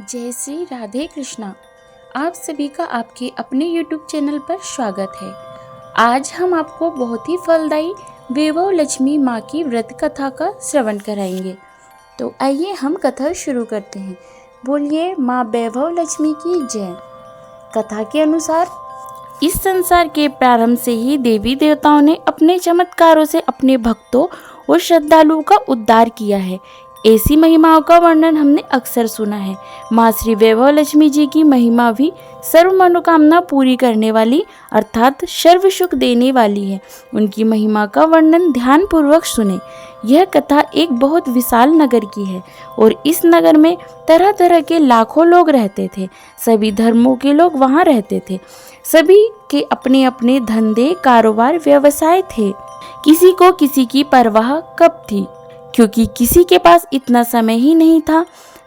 जय श्री राधे कृष्णा। आप सभी का आपके अपने YouTube चैनल पर स्वागत है। आज हम आपको बहुत ही फलदायी वैभव लक्ष्मी माँ की व्रत कथा का श्रवण कराएंगे। तो आइए हम कथा शुरू करते हैं। बोलिए माँ वैभव लक्ष्मी की जय। कथा के अनुसार इस संसार के प्रारंभ से ही देवी देवताओं ने अपने चमत्कारों से अपने भक्तों और श्रद्धालुओं का उद्धार किया है। ऐसी महिमाओं का वर्णन हमने अक्सर सुना है। माँ श्री वैभव लक्ष्मी जी की महिमा भी सर्व मनोकामना पूरी करने वाली अर्थात सर्व सुख देने वाली है। उनकी महिमा का वर्णन ध्यान पूर्वक सुने। यह कथा एक बहुत विशाल नगर की है और इस नगर में तरह तरह के लाखों लोग रहते थे। सभी धर्मों के लोग वहाँ रहते थे। सभी के अपने अपने धंधे कारोबार व्यवसाय थे। किसी को किसी की परवाह कब थी, क्योंकि किसी के पास इतना समय ही नहीं था।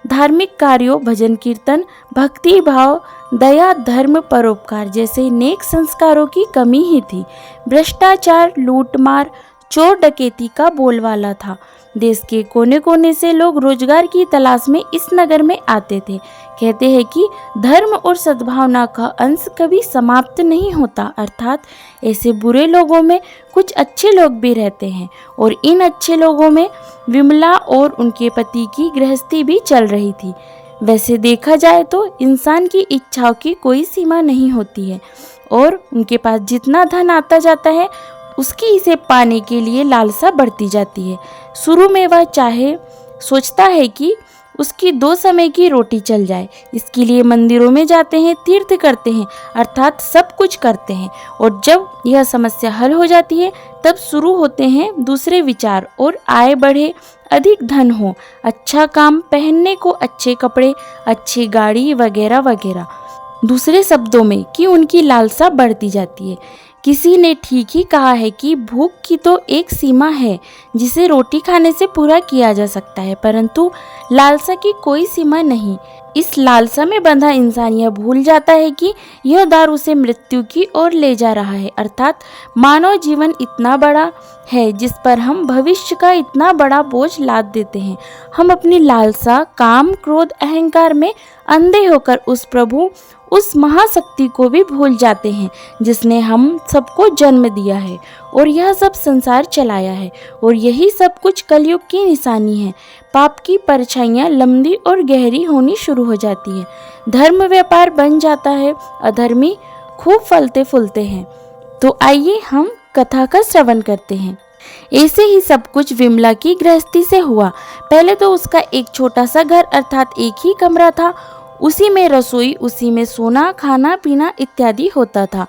धार्मिक कार्यों, भजन कीर्तन, भक्ति भाव, दया, धर्म, परोपकार जैसे नेक संस्कारों की कमी ही थी। भ्रष्टाचार, लूटमार, चोर डकैती का बोलबाला था। देश के कोने कोने से लोग रोजगार की तलाश में इस नगर में आते थे। कहते हैं कि धर्म और सद्भावना का अंश कभी समाप्त नहीं होता, अर्थात ऐसे बुरे लोगों में कुछ अच्छे लोग भी रहते हैं और इन अच्छे लोगों में विमला और उनके पति की गृहस्थी भी चल रही थी। वैसे देखा जाए तो इंसान की इच्छाओं की कोई सीमा नहीं होती है और उनके पास जितना धन आता जाता है उसकी इसे पाने के लिए लालसा बढ़ती जाती है। शुरू में वह सोचता है कि उसकी 2 समय की रोटी चल जाए। इसके लिए मंदिरों में जाते हैं, तीर्थ करते हैं, अर्थात सब कुछ करते हैं। और जब यह समस्या हल हो जाती है तब शुरू होते हैं दूसरे विचार और आय बढ़े, अधिक धन हो, अच्छा काम, पहनने को अच्छे कपड़े, अच्छी गाड़ी वगैरह वगैरह। दूसरे शब्दों में कि उनकी लालसा बढ़ती जाती है। किसी ने ठीक ही कहा है कि भूख की तो एक सीमा है जिसे रोटी खाने से पूरा किया जा सकता है, परंतु लालसा की कोई सीमा नहीं। इस लालसा में बंधा इंसान यह भूल जाता है कि यह द्वार उसे मृत्यु की ओर ले जा रहा है, अर्थात मानव जीवन इतना बड़ा है जिस पर हम भविष्य का इतना बड़ा बोझ लाद देते हैं। हम अपनी लालसा, काम, क्रोध, अहंकार में अंधे होकर उस प्रभु, उस महाशक्ति को भी भूल जाते हैं जिसने हम सबको जन्म दिया है और यह सब संसार चलाया है। और यही सब कुछ कलयुग की निशानी है। पाप की परछाइयाँ लंबी और गहरी होनी शुरू हो जाती है। धर्म व्यापार बन जाता है, अधर्मी खूब फलते फूलते हैं। तो आइए हम कथा का श्रवण करते हैं। ऐसे ही सब कुछ विमला की गृहस्थी से हुआ। पहले तो उसका एक छोटा सा घर अर्थात एक ही कमरा था। उसी में रसोई, उसी में सोना, खाना पीना इत्यादि होता था।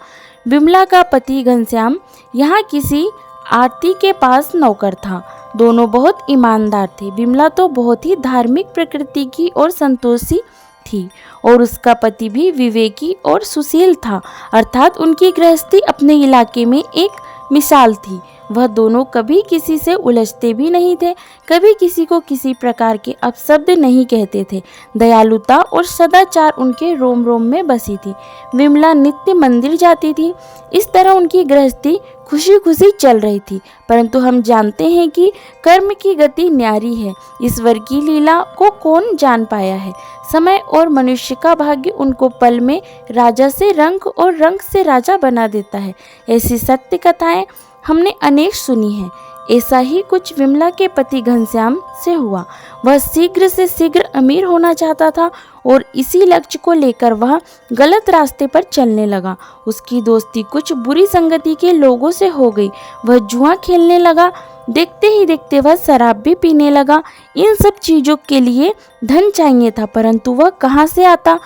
विमला का पति घनश्याम यहाँ किसी आरती के पास नौकर था। दोनों बहुत ईमानदार थे। विमला तो बहुत ही धार्मिक प्रकृति की और संतोषी थी और उसका पति भी विवेकी और सुशील था, अर्थात उनकी गृहस्थी अपने इलाके में एक मिसाल थी। वह दोनों कभी किसी से उलझते भी नहीं थे, कभी किसी को किसी प्रकार के अपशब्द नहीं कहते थे। दयालुता और सदाचार उनके रोम रोम में बसी थी। विमला नित्य मंदिर जाती थी। इस तरह उनकी गृहस्थी खुशी खुशी चल रही थी। परंतु हम जानते हैं कि कर्म की गति न्यारी है। ईश्वर की लीला को कौन जान पाया है। समय और मनुष्य का भाग्य उनको पल में राजा से रंक और रंक से राजा बना देता है। ऐसी सत्य कथाएं हमने अनेक सुनी हैं। ऐसा ही कुछ विमला के पति घनश्याम से हुआ। वह शीघ्र से शीघ्र अमीर होना चाहता था और इसी लक्ष्य को लेकर वह गलत रास्ते पर चलने लगा। उसकी दोस्ती कुछ बुरी संगति के लोगों से हो गई। वह जुआ खेलने लगा। देखते ही देखते वह शराब भी पीने लगा। इन सब चीजों के लिए धन चाहिए था, परंतु वह कहाँ से आता।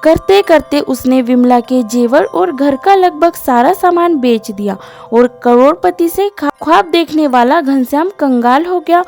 करते करते उसने विमला के जेवर और घर का लगभग सारा सामान बेच दिया और करोड़पति से ख्वाब देखने वाला घनश्याम कंगाल हो गया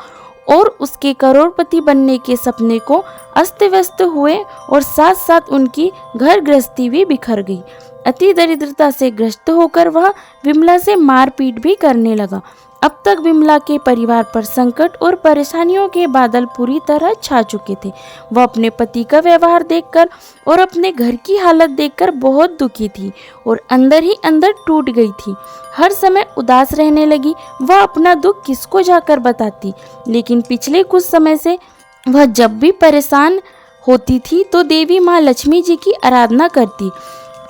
और उसके करोड़पति बनने के सपने को अस्त व्यस्त हुए और साथ साथ उनकी घर गृहस्थी भी बिखर गई। अति दरिद्रता से ग्रस्त होकर वह विमला से मारपीट भी करने लगा। अब तक विमला के परिवार पर संकट और परेशानियों के बादल पूरी तरह छा चुके थे। वह अपने पति का व्यवहार देखकर और अपने घर की हालत देखकर बहुत दुखी थी और अंदर ही अंदर टूट गई थी। हर समय उदास रहने लगी। वह अपना दुख किसको जाकर बताती, लेकिन पिछले कुछ समय से वह जब भी परेशान होती थी तो देवी माँ लक्ष्मी जी की आराधना करती।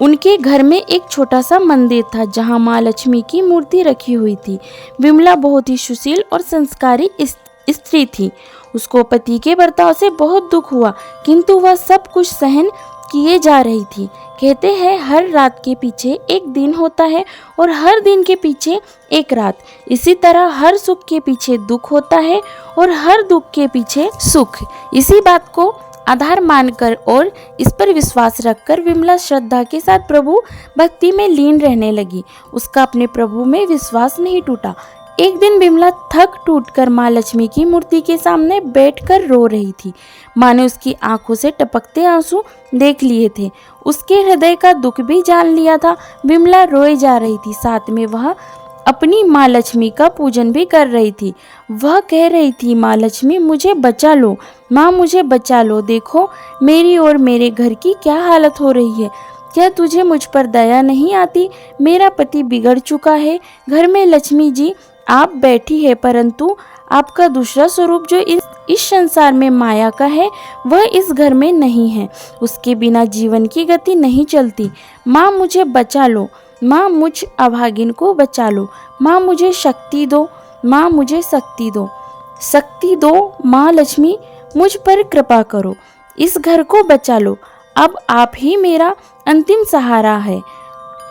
उनके घर में एक छोटा सा मंदिर था जहाँ माँ लक्ष्मी की मूर्ति रखी हुई थी। विमला बहुत ही सुशील और संस्कारी स्त्री थी। उसको पति के बर्ताव से बहुत दुख हुआ, किंतु वह सब कुछ सहन किए जा रही थी। कहते हैं हर रात के पीछे एक दिन होता है और हर दिन के पीछे एक रात। इसी तरह हर सुख के पीछे दुख होता है और हर दुख के पीछे सुख। इसी बात को आधार मानकर और इस पर विश्वास रखकर विमला श्रद्धा के साथ प्रभु भक्ति में लीन रहने लगी। उसका अपने प्रभु में विश्वास नहीं टूटा। एक दिन विमला थक टूटकर माँ लक्ष्मी की मूर्ति के सामने बैठकर रो रही थी। माँ ने उसकी आंखों से टपकते आंसू देख लिए थे, उसके हृदय का दुख भी जान लिया था। विमला रोए जा रही थी, साथ में वह अपनी माँ लक्ष्मी का पूजन भी कर रही थी। वह कह रही थी, माँ लक्ष्मी मुझे बचा लो, माँ मुझे बचा लो। देखो मेरी और मेरे घर की क्या हालत हो रही है। क्या तुझे मुझ पर दया नहीं आती? मेरा पति बिगड़ चुका है। घर में लक्ष्मी जी आप बैठी है, परंतु आपका दूसरा स्वरूप जो इस संसार में माया का है वह इस घर में नहीं है। उसके बिना जीवन की गति नहीं चलती। माँ मुझे बचा लो, माँ मुझ अभागिन को बचा लो। माँ मुझे शक्ति दो, माँ मुझे शक्ति दो, शक्ति दो। माँ लक्ष्मी मुझ पर कृपा करो, इस घर को बचा लो। अब आप ही मेरा अंतिम सहारा है।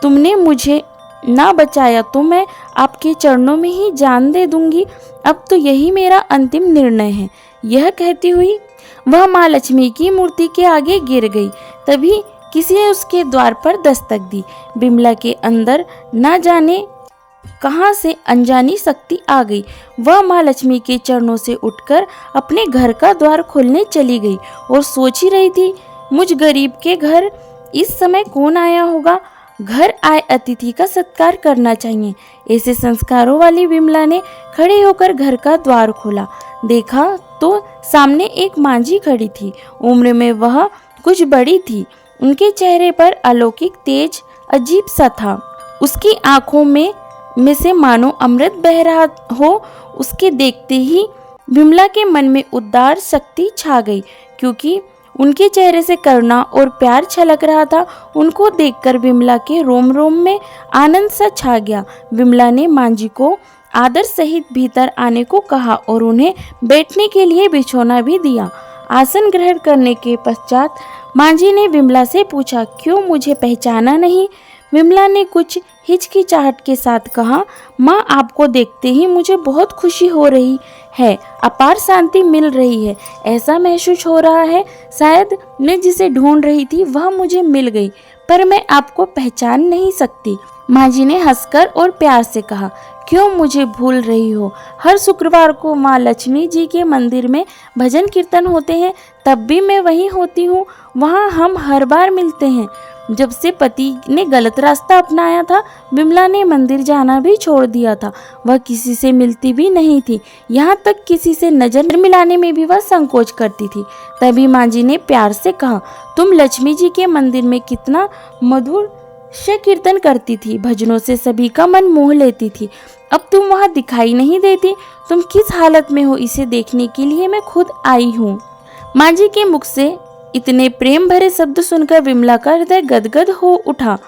तुमने मुझे ना बचाया तो मैं आपके चरणों में ही जान दे दूंगी। अब तो यही मेरा अंतिम निर्णय है। यह कहती हुई वह माँ लक्ष्मी की मूर्ति के आगे गिर गई। तभी किसी ने उसके द्वार पर दस्तक दी। विमला के अंदर न जाने कहां से अनजानी शक्ति आ गई। वह माँ लक्ष्मी के चरणों से उठकर अपने घर का द्वार खोलने चली गई और सोच ही रही थी, मुझ गरीब के घर इस समय कौन आया होगा। घर आए अतिथि का सत्कार करना चाहिए। ऐसे संस्कारों वाली विमला ने खड़े होकर घर का द्वार खोला। देखा तो सामने एक मांझी खड़ी थी। उम्र में वह कुछ बड़ी थी। उनके चेहरे पर अलौकिक तेज अजीब सा था। उसकी आंखों में से मानो अमृत बह रहा हो। उसके देखते ही विमला के मन में उदार शक्ति छा गई, क्योंकि उनके चेहरे से करुणा और प्यार छलक रहा था। उनको देखकर विमला के रोम रोम में आनंद सा छा गया। विमला ने मांझी को आदर सहित भीतर आने को कहा और उन्हें बैठने के लिए बिछौना भी दिया। आसन ग्रहण करने के पश्चात मांझी ने विमला से पूछा, क्यों मुझे पहचाना नहीं? विमला ने कुछ हिचकिचाहट के साथ कहा, माँ आपको देखते ही मुझे बहुत खुशी हो रही है, अपार शांति मिल रही है। ऐसा महसूस हो रहा है शायद मैं जिसे ढूंढ रही थी वह मुझे मिल गई, पर मैं आपको पहचान नहीं सकती। मांझी ने हंसकर और प्यार से कहा, क्यों मुझे भूल रही हो? हर शुक्रवार को माँ लक्ष्मी जी के मंदिर में भजन कीर्तन होते हैं, तब भी मैं वहीं होती हूँ। वहाँ हम हर बार मिलते हैं। जब से पति ने गलत रास्ता अपनाया था, विमला ने मंदिर जाना भी छोड़ दिया था। वह किसी से मिलती भी नहीं थी, यहाँ तक किसी से नजर मिलाने में भी वह संकोच करती थी। तभी मांझी ने प्यार से कहा, तुम लक्ष्मी जी के मंदिर में कितना मधुर से कीर्तन करती थी, भजनों से सभी का मन मोह लेती थी। अब तुम वहाँ दिखाई नहीं देती। तुम किस हालत में हो इसे देखने के लिए मैं खुद आई हूँ। मांझी के मुख से इतने प्रेम भरे शब्द सुनकर विमला का हृदय गदगद हो उठा,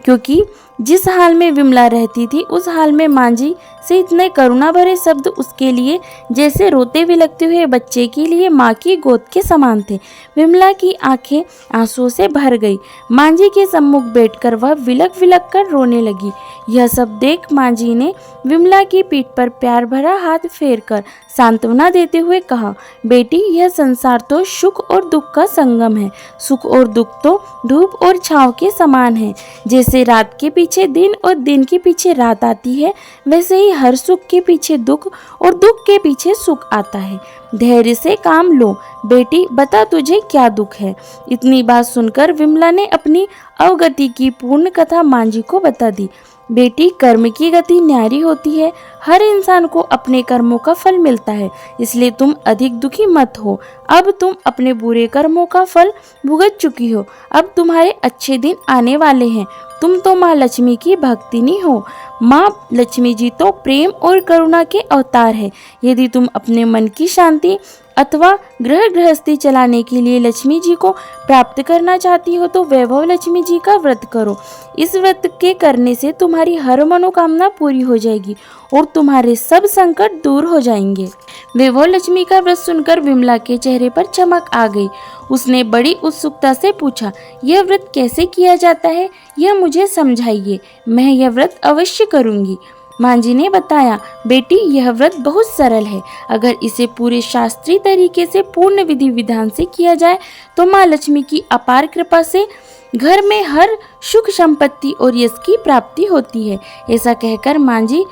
क्योंकि जिस हाल में विमला रहती थी उस हाल में मांझी से इतने करुणा भरे शब्द उसके लिए जैसे रोते विलखते हुए बच्चे के लिए माँ की गोद के समान थे। विमला की आंखें आंसुओं से भर गई। मांझी के सम्मुख बैठकर वह विलख विलख कर रोने लगी। यह सब देख मांझी ने विमला की पीठ पर प्यार भरा हाथ फेरकर सांत्वना देते हुए कहा, बेटी यह संसार तो सुख और दुख का संगम है। सुख और दुख तो धूप और छांव के समान है। जैसे रात के पीछे दिन और दिन के पीछे रात आती है, वैसे ही हर सुख के पीछे दुख और दुख के पीछे सुख आता है। धैर्य से काम लो बेटी, बता तुझे क्या दुख है। इतनी बात सुनकर विमला ने अपनी अवगति की पूर्ण कथा मांझी को बता दी। बेटी कर्म की गति न्यारी होती है। हर इंसान को अपने कर्मों का फल मिलता है, इसलिए तुम अधिक दुखी मत हो। अब तुम अपने बुरे कर्मों का फल भुगत चुकी हो, अब तुम्हारे अच्छे दिन आने वाले हैं। तुम तो माँ लक्ष्मी की भक्तिनी हो। माँ लक्ष्मी जी तो प्रेम और करुणा के अवतार है। यदि तुम अपने मन की शांति अथवा गृहस्थी चलाने के लिए लक्ष्मी जी को प्राप्त करना चाहती हो तो वैभव लक्ष्मी जी का व्रत करो। इस व्रत के करने से तुम्हारी हर मनोकामना पूरी हो जाएगी और तुम्हारे सब संकट दूर हो जाएंगे। वैभव लक्ष्मी का व्रत सुनकर विमला के चेहरे पर चमक आ गई। उसने बड़ी उत्सुकता से पूछा, यह व्रत कैसे किया जाता है, यह मुझे समझाइए, मैं यह व्रत अवश्य करूंगी। माँ जी ने बताया, बेटी यह व्रत बहुत सरल है। अगर इसे पूरे शास्त्रीय तरीके से पूर्ण विधि विधान से किया जाए तो माँ लक्ष्मी की अपार कृपा से घर में हर सुख संपत्ति और यश की प्राप्ति होती है। ऐसा कहकर माँ जी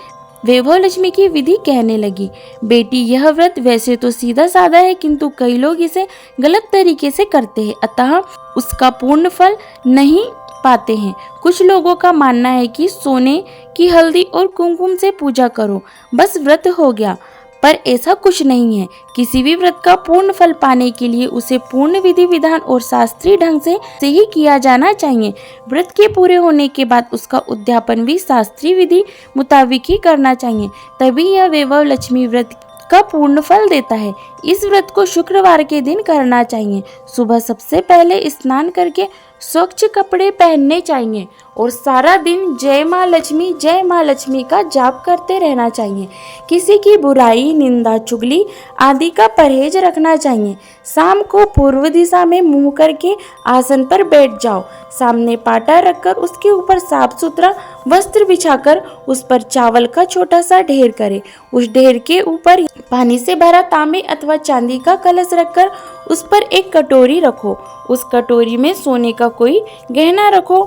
वैभव लक्ष्मी की विधि कहने लगी। बेटी यह व्रत वैसे तो सीधा साधा है, किंतु कई लोग इसे गलत तरीके से करते हैं, अतः उसका पूर्ण फल नहीं पाते हैं। कुछ लोगों का मानना है कि सोने की हल्दी और कुमकुम से पूजा करो बस व्रत हो गया, पर ऐसा कुछ नहीं है। किसी भी व्रत का पूर्ण फल पाने के लिए उसे पूर्ण विधि विधान और शास्त्रीय ढंग से ही किया जाना चाहिए। व्रत के पूरे होने के बाद उसका उद्यापन भी शास्त्रीय विधि मुताबिक ही करना चाहिए, तभी यह वैभव लक्ष्मी व्रत का पूर्ण फल देता है। इस व्रत को शुक्रवार के दिन करना चाहिए। सुबह सबसे पहले स्नान करके स्वच्छ कपड़े पहनने चाहिए और सारा दिन जय माँ लक्ष्मी का जाप करते रहना चाहिए। किसी की बुराई, निंदा, चुगली आदि का परहेज रखना चाहिए। शाम को पूर्व दिशा में मुंह करके आसन पर बैठ जाओ। सामने पाटा रखकर उसके ऊपर साफ सुथरा वस्त्र बिछाकर उस पर चावल का छोटा सा ढेर करें। उस ढेर के ऊपर पानी से भरा तांबे अथवा चांदी का कलश रखकर उस पर एक कटोरी रखो। उस कटोरी में सोने का कोई गहना रखो।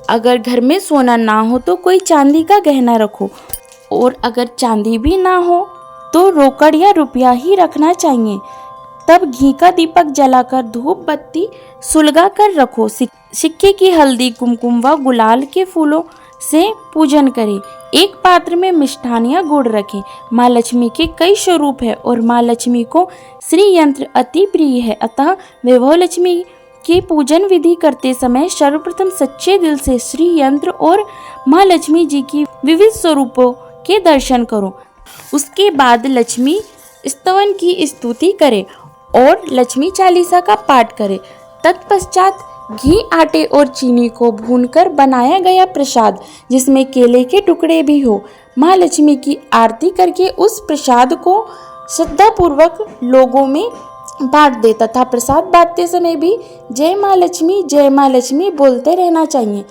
अगर घर में सोना ना हो तो कोई चांदी का गहना रखो, और अगर चांदी भी ना हो तो रोकड़ या रुपया ही रखना चाहिए। तब घी का दीपक जलाकर धूप बत्ती सुलगा कर रखो। सिक्के की हल्दी, कुमकुम व गुलाल के फूलों से पूजन करें। एक पात्र में मिष्ठान या गुड़ रखें। माँ लक्ष्मी के कई स्वरूप है और माँ लक्ष्मी को श्री यंत्र अति प्रिय है, अतः वैभव लक्ष्मी की पूजन विधि करते समय सर्वप्रथम सच्चे दिल से श्री यंत्र और माँ लक्ष्मी जी की विविध स्वरूपों के दर्शन करो। उसके बाद लक्ष्मी स्तवन की स्तुति करें और लक्ष्मी चालीसा का पाठ करें। तत्पश्चात घी, आटे और चीनी को भूनकर बनाया गया प्रसाद, जिसमें केले के टुकड़े भी हो, माँ लक्ष्मी की आरती करके उस प्रसाद को श्रद्धापूर्वक लोगों में बांट दे तथा प्रसाद बांटते समय भी जय माँ लक्ष्मी बोलते रहना चाहिए।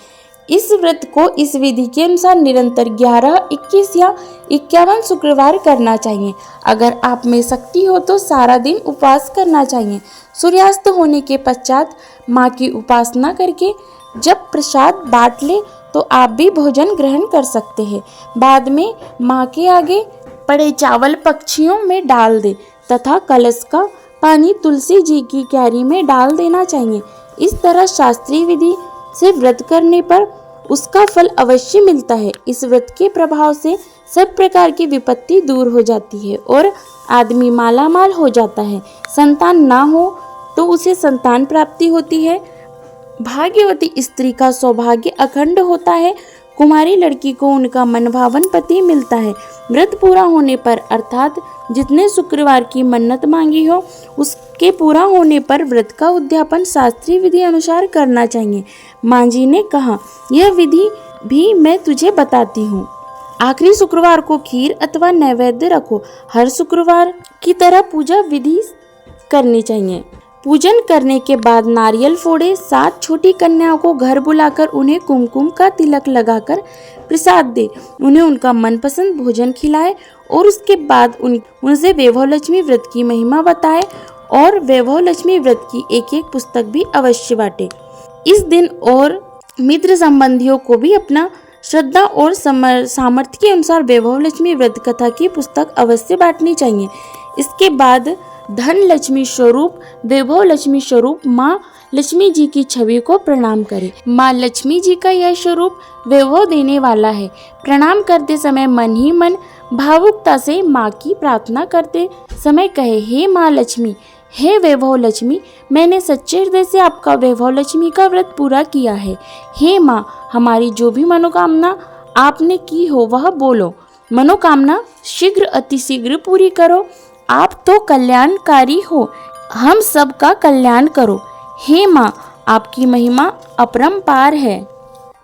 इस व्रत को इस विधि के अनुसार निरंतर 11, 21 या 51 शुक्रवार करना चाहिए। अगर आप में शक्ति हो तो सारा दिन उपवास करना चाहिए। सूर्यास्त होने के पश्चात माँ की उपासना करके जब प्रसाद बांट ले तो आप भी भोजन ग्रहण कर सकते हैं। बाद में माँ के आगे पड़े चावल पक्षियों में डाल दे तथा कलश का पानी तुलसी जी की क्यारी में डाल देना चाहिए। इस तरह शास्त्रीय विधि से व्रत करने पर उसका फल अवश्य मिलता है। इस व्रत के प्रभाव से सब प्रकार की विपत्ति दूर हो जाती है और आदमी मालामाल हो जाता है। संतान ना हो तो उसे संतान प्राप्ति होती है। भाग्यवती स्त्री का सौभाग्य अखंड होता है। कुमारी लड़की को उनका मनभावन पति मिलता है। व्रत पूरा होने पर अर्थात जितने शुक्रवार की मन्नत मांगी हो उसके पूरा होने पर व्रत का उद्यापन शास्त्रीय विधि अनुसार करना चाहिए। माँ जी ने कहा, यह विधि भी मैं तुझे बताती हूँ। आखिरी शुक्रवार को खीर अथवा नैवेद्य रखो। हर शुक्रवार की तरह पूजा विधि करनी चाहिए। पूजन करने के बाद नारियल फोड़े। 7 छोटी कन्याओं को घर बुलाकर उन्हें कुमकुम का तिलक लगाकर प्रसाद दे। उन्हें उनका मनपसंद भोजन खिलाए और उसके बाद उनसे वैभव लक्ष्मी व्रत की महिमा बताए और वैभव लक्ष्मी व्रत की एक पुस्तक भी अवश्य बांटे। इस दिन और मित्र संबंधियों को भी अपना श्रद्धा और सामर्थ्य के अनुसार वैभव लक्ष्मी व्रत कथा की पुस्तक अवश्य बांटनी चाहिए। इसके बाद धन लक्ष्मी स्वरूप, वैभव लक्ष्मी स्वरूप माँ लक्ष्मी जी की छवि को प्रणाम करें। माँ लक्ष्मी जी का यह स्वरूप वैभव देने वाला है। प्रणाम करते समय मन ही मन भावुकता से माँ की प्रार्थना करते समय कहे, हे माँ लक्ष्मी, हे वैभव लक्ष्मी, मैंने सच्चे हृदय से आपका वैभव लक्ष्मी का व्रत पूरा किया है। हे माँ, हमारी जो भी मनोकामना आपने की हो वह बोलो। मनोकामना शीघ्र अतिशीघ्र पूरी करो। आप तो कल्याणकारी हो, हम सबका कल्याण करो। हे माँ, आपकी महिमा अपरंपार है।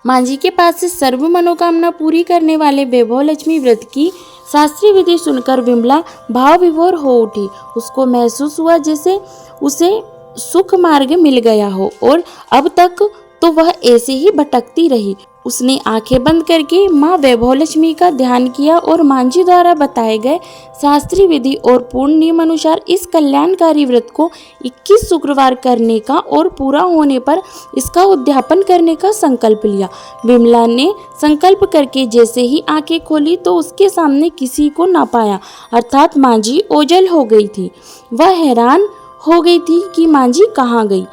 माँ जी के पास से सर्व मनोकामना पूरी करने वाले वैभव लक्ष्मी व्रत की शास्त्रीय विधि सुनकर विमला भाव विभोर हो उठी। उसको महसूस हुआ जैसे उसे सुख मार्ग मिल गया हो और अब तक तो वह ऐसे ही भटकती रही। उसने आंखें बंद करके माँ वैभव लक्ष्मी का ध्यान किया और माँ जी द्वारा बताए गए शास्त्रीय विधि और पूर्ण नियम अनुसार इस कल्याणकारी व्रत को 21 शुक्रवार करने का और पूरा होने पर इसका उद्यापन करने का संकल्प लिया। विमला ने संकल्प करके जैसे ही आंखें खोली तो उसके सामने किसी को ना पाया, अर्थात माँ जी ओझल हो गई थी। वह हैरान हो गई थी कि माँ जी कहाँ गई।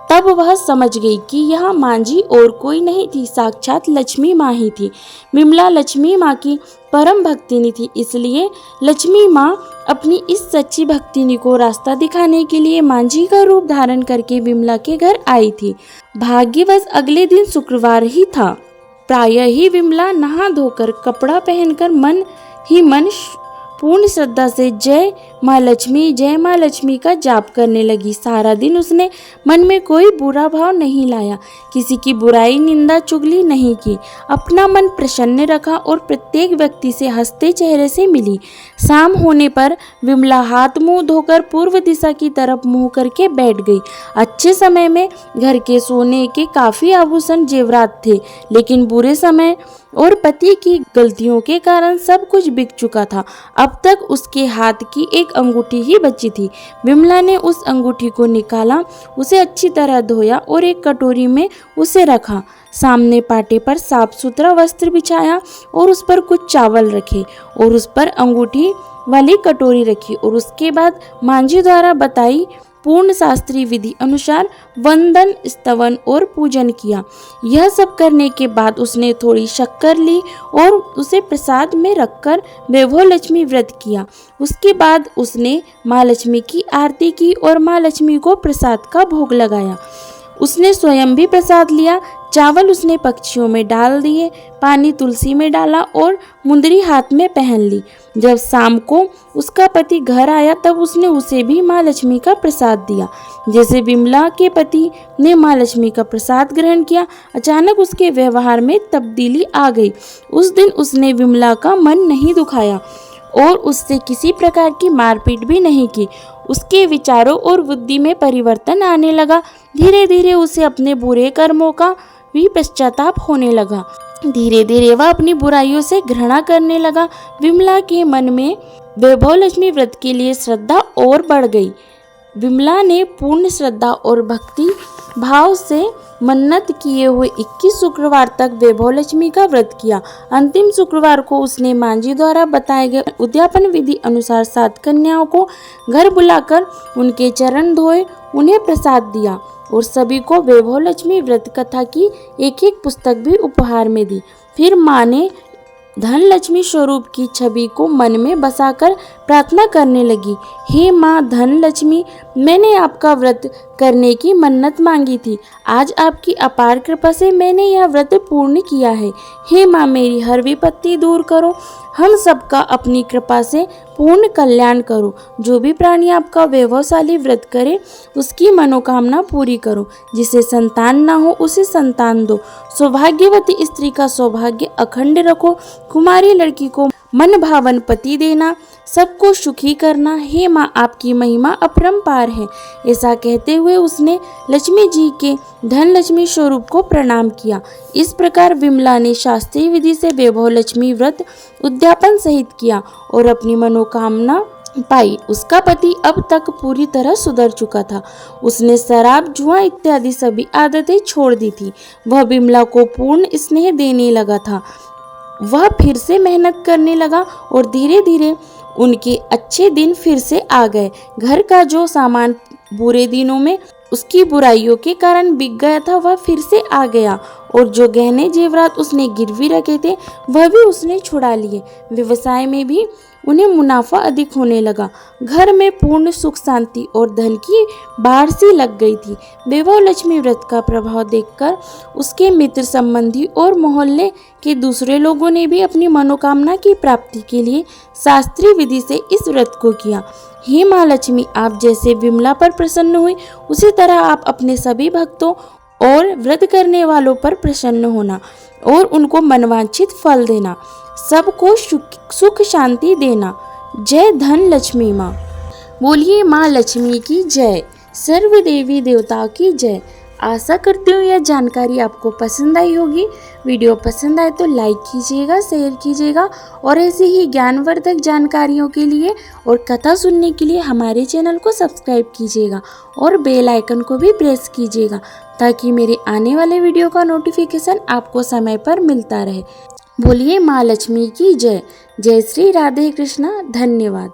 तब वह समझ गई कि यह माँ जी और कोई नहीं थी, साक्षात लक्ष्मी माँ ही थी। विमला लक्ष्मी माँ की परम भक्तिनी थी, इसलिए लक्ष्मी माँ अपनी इस सच्ची भक्तिनी को रास्ता दिखाने के लिए माँ जी का रूप धारण करके विमला के घर आई थी। भाग्यवश अगले दिन शुक्रवार ही था। प्रायः ही विमला नहा धोकर कपड़ा पहनकर मन ही मन पूर्ण श्रद्धा से जय माँ लक्ष्मी का जाप करने लगी। सारा दिन उसने मन में कोई बुरा भाव नहीं लाया, किसी की बुराई निंदा चुगली नहीं की, अपना मन प्रसन्न रखा और प्रत्येक व्यक्ति से हंसते चेहरे से मिली। शाम होने पर विमला हाथ मुंह धोकर पूर्व दिशा की तरफ मुंह करके बैठ गई। अच्छे समय में घर के सोने के काफी आभूषण जेवरात थे, लेकिन बुरे समय और पति की गलतियों के कारण सब कुछ बिक चुका था। अब तक उसके हाथ की एक अंगूठी ही बची थी। विमला ने उस अंगूठी को निकाला, उसे अच्छी तरह धोया और एक कटोरी में उसे रखा। सामने पाटे पर साफ सुथरा वस्त्र बिछाया और उस पर कुछ चावल रखे और उस पर अंगूठी वाली कटोरी रखी और उसके बाद माँ जी द्वारा बताई पूर्ण शास्त्रीय विधि अनुसार वंदन, स्तवन और पूजन किया। यह सब करने के बाद उसने थोड़ी शक्कर ली और उसे प्रसाद में रखकर वैभव लक्ष्मी व्रत किया। उसके बाद उसने माँ लक्ष्मी की आरती की और माँ लक्ष्मी को प्रसाद का भोग लगाया। उसने स्वयं भी प्रसाद लिया। चावल उसने पक्षियों में डाल दिए, पानी तुलसी में डाला और मुंदरी हाथ में पहन ली। जब शाम को उसका पति घर आया तब उसने उसे भी माँ लक्ष्मी का प्रसाद दिया। जैसे विमला के पति ने माँ लक्ष्मी का प्रसाद ग्रहण किया, अचानक उसके व्यवहार में तब्दीली आ गई। उस दिन उसने विमला का मन नहीं दुखाया और उससे किसी प्रकार की मारपीट भी नहीं की। उसके विचारों और बुद्धि में परिवर्तन आने लगा। धीरे धीरे उसे अपने बुरे कर्मों का भी पश्चाताप होने लगा। धीरे धीरे वह अपनी बुराइयों से घृणा करने लगा। विमला के मन में वैभव लक्ष्मी व्रत के लिए श्रद्धा और बढ़ गई। विमला ने पूर्ण श्रद्धा और भक्ति भाव से मन्नत किए हुए 21 शुक्रवार तक वैभव लक्ष्मी का व्रत किया। अंतिम शुक्रवार को उसने माँ जी द्वारा बताए गए उद्यापन विधि अनुसार 7 कन्याओं को घर बुलाकर उनके चरण धोए, उन्हें प्रसाद दिया और सभी को वैभव लक्ष्मी व्रत कथा की एक पुस्तक भी उपहार में दी। फिर माँ ने धन लक्ष्मी स्वरूप की छवि को मन में बसाकर प्रार्थना करने लगी। हे माँ धन लक्ष्मी, मैंने आपका व्रत करने की मन्नत मांगी थी। आज आपकी अपार कृपा से मैंने यह व्रत पूर्ण किया है। हे माँ, मेरी हर विपत्ति दूर करो, हम सबका अपनी कृपा से पूर्ण कल्याण करो। जो भी प्राणी आपका वैभवशाली व्रत करे उसकी मनोकामना पूरी करो। जिसे संतान ना हो उसे संतान दो। सौभाग्यवती स्त्री का सौभाग्य अखंड रखो। कुमारी लड़की को मन भावन पति देना, सबको सुखी करना। हे माँ, आपकी महिमा अपरंपार है। ऐसा कहते हुए उसने लक्ष्मी जी के धन लक्ष्मी स्वरूप को प्रणाम किया। इस प्रकार विमला ने शास्त्रीय विधि से वैभव लक्ष्मी व्रत उद्यापन सहित किया और अपनी मनोकामना पाई। उसका पति अब तक पूरी तरह सुधर चुका था। उसने शराब, जुआ इत्यादि सभी आदतें छोड़ दी थी। वह विमला को पूर्ण स्नेह देने लगा था। वह फिर से मेहनत करने लगा और धीरे धीरे उनके अच्छे दिन फिर से आ गए। घर का जो सामान बुरे दिनों में उसकी बुराइयों के कारण बिक गया था वह फिर से आ गया और जो गहने जेवरात उसने गिरवी रखे थे वह भी उसने छुड़ा लिए। व्यवसाय में भी उन्हें मुनाफा अधिक होने लगा। घर में पूर्ण सुख शांति और धन की बाढ़ सी लग गई थी। वैभव लक्ष्मी व्रत का प्रभाव देखकर उसके मित्र संबंधी और मोहल्ले के दूसरे लोगों ने भी अपनी मनोकामना की प्राप्ति के लिए शास्त्रीय विधि से इस व्रत को किया। हे माँ लक्ष्मी, आप जैसे विमला पर प्रसन्न हुई, उसी तरह आप अपने सभी भक्तों और व्रत करने वालों पर प्रसन्न होना और उनको मनवांछित फल देना, सबको सुख शांति देना। जय धन लक्ष्मी माँ। बोलिए माँ लक्ष्मी की जय। सर्व देवी देवताओं की जय। आशा करती हूँ यह जानकारी आपको पसंद आई होगी। वीडियो पसंद आए तो लाइक कीजिएगा, शेयर कीजिएगा और ऐसी ही ज्ञानवर्धक जानकारियों के लिए और कथा सुनने के लिए हमारे चैनल को सब्सक्राइब कीजिएगा और बेल आइकन को भी प्रेस कीजिएगा ताकि मेरे आने वाले वीडियो का नोटिफिकेशन आपको समय पर मिलता रहे। बोलिए माँ लक्ष्मी की जय। जय श्री राधे कृष्णा। धन्यवाद।